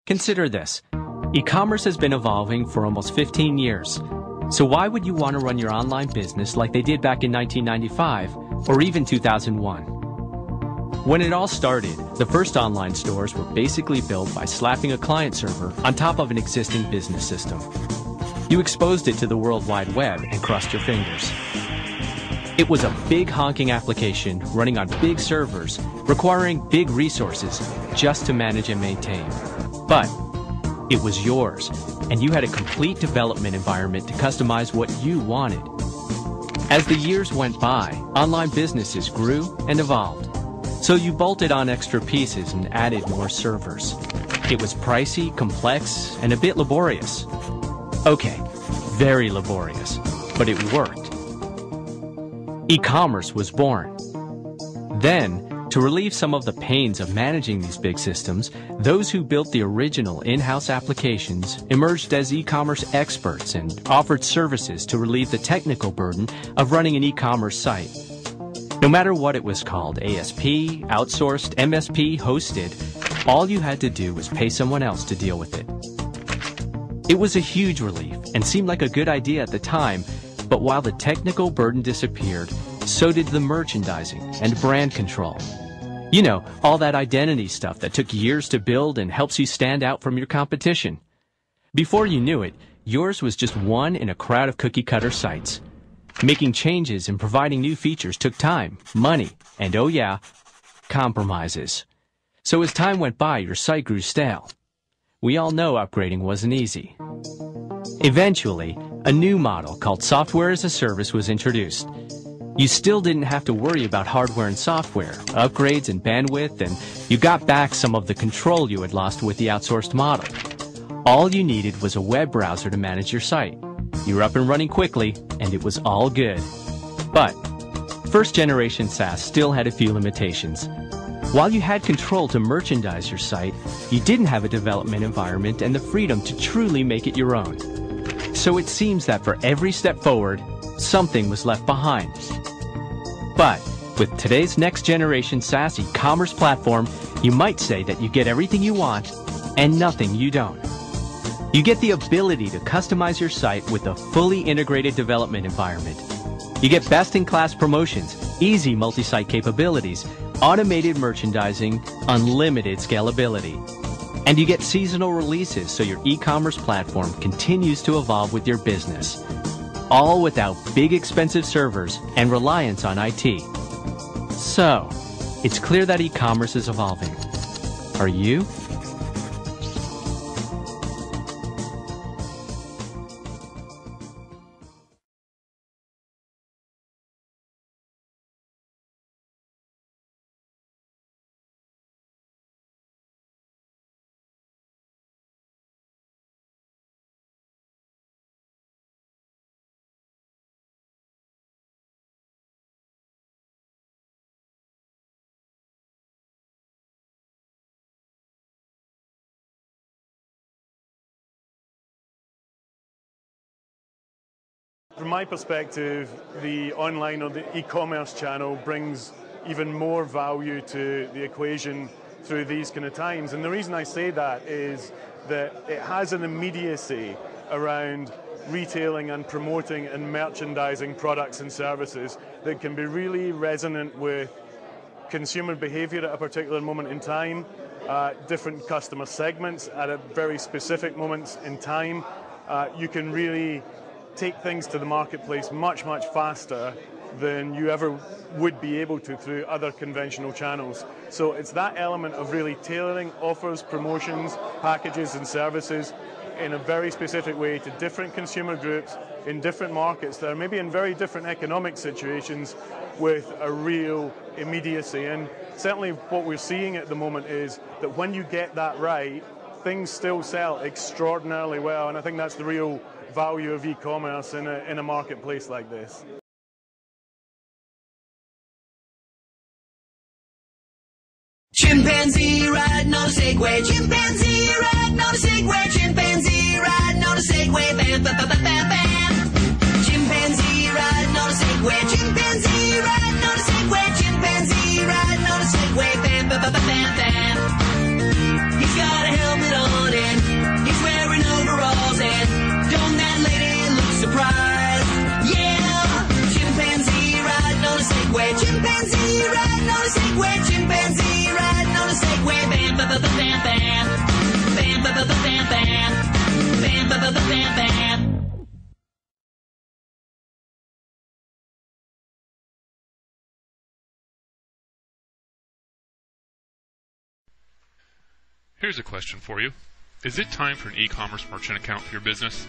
Consider this. E-commerce has been evolving for almost 15 years. So why would you want to run your online business like they did back in 1995 or even 2001? When it all started, the first online stores were basically built by slapping a client server on top of an existing business system. You exposed it to the World Wide Web and crossed your fingers. It was a big honking application running on big servers, requiring big resources just to manage and maintain. But it was yours, and you had a complete development environment to customize what you wanted. As the years went by, online businesses grew and evolved. So you bolted on extra pieces and added more servers. It was pricey, complex, and a bit laborious. Okay, very laborious, but it worked. E-commerce was born. Then, to relieve some of the pains of managing these big systems, those who built the original in-house applications emerged as e-commerce experts and offered services to relieve the technical burden of running an e-commerce site. No matter what it was called, ASP, outsourced, MSP, hosted, all you had to do was pay someone else to deal with it. It was a huge relief and seemed like a good idea at the time, but while the technical burden disappeared, so did the merchandising and brand control. You know, all that identity stuff that took years to build and helps you stand out from your competition. Before you knew it, yours was just one in a crowd of cookie-cutter sites. Making changes and providing new features took time, money, and oh yeah, compromises. So as time went by, your site grew stale. We all know upgrading wasn't easy. Eventually, a new model called Software as a Service was introduced. You still didn't have to worry about hardware and software, upgrades and bandwidth, and you got back some of the control you had lost with the outsourced model. All you needed was a web browser to manage your site. You were up and running quickly, and it was all good. But first-generation SaaS still had a few limitations. While you had control to merchandise your site, you didn't have a development environment and the freedom to truly make it your own. So it seems that for every step forward, something was left behind. But with today's next-generation SaaS e-commerce platform, you might say that you get everything you want and nothing you don't. You get the ability to customize your site with a fully integrated development environment. You get best-in-class promotions, easy multi-site capabilities, automated merchandising, unlimited scalability. And you get seasonal releases so your e-commerce platform continues to evolve with your business. All without big expensive servers and reliance on IT. So, it's clear that e-commerce is evolving. Are you? From my perspective, the online or the e-commerce channel brings even more value to the equation through these kind of times. And the reason I say that is that it has an immediacy around retailing and promoting and merchandising products and services that can be really resonant with consumer behavior at a particular moment in time, different customer segments at a very specific moments in time. You can really take things to the marketplace much, much faster than you ever would be able to through other conventional channels. So it's that element of really tailoring offers, promotions, packages and services in a very specific way to different consumer groups in different markets that are maybe in very different economic situations with a real immediacy. And certainly what we're seeing at the moment is that when you get that right, things still sell extraordinarily well, and I think that's the real value of e-commerce in a marketplace like this. Chimpanzee riding on a Segway, chimpanzee riding on a Segway, chimpanzee riding on a Segway, bam, bam, bam, bam, bam. Chimpanzee riding on a Segway, chimpanzee riding on a Segway, chimpanzee riding on a Segway, bam, bam, bam, bam, bam. He's got a helmet on chimpanzee, riding on a Segway, chimpanzee, riding on a Segway, bam, ba, ba, ba, bam, bam, bam, ba, ba, ba, bam, bam, bam, ba, ba, ba, bam, bam. Here's a question for you. Is it time for an e-commerce merchant account for your business?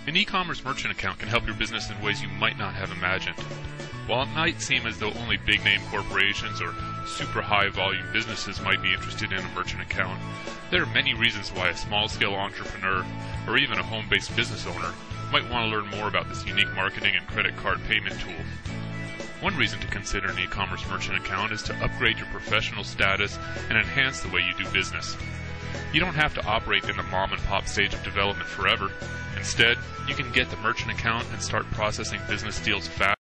An e-commerce merchant account can help your business in ways you might not have imagined. While it might seem as though only big-name corporations or super high-volume businesses might be interested in a merchant account, there are many reasons why a small-scale entrepreneur or even a home-based business owner might want to learn more about this unique marketing and credit card payment tool. One reason to consider an e-commerce merchant account is to upgrade your professional status and enhance the way you do business. You don't have to operate in the mom-and-pop stage of development forever. Instead, you can get the merchant account and start processing business deals fast.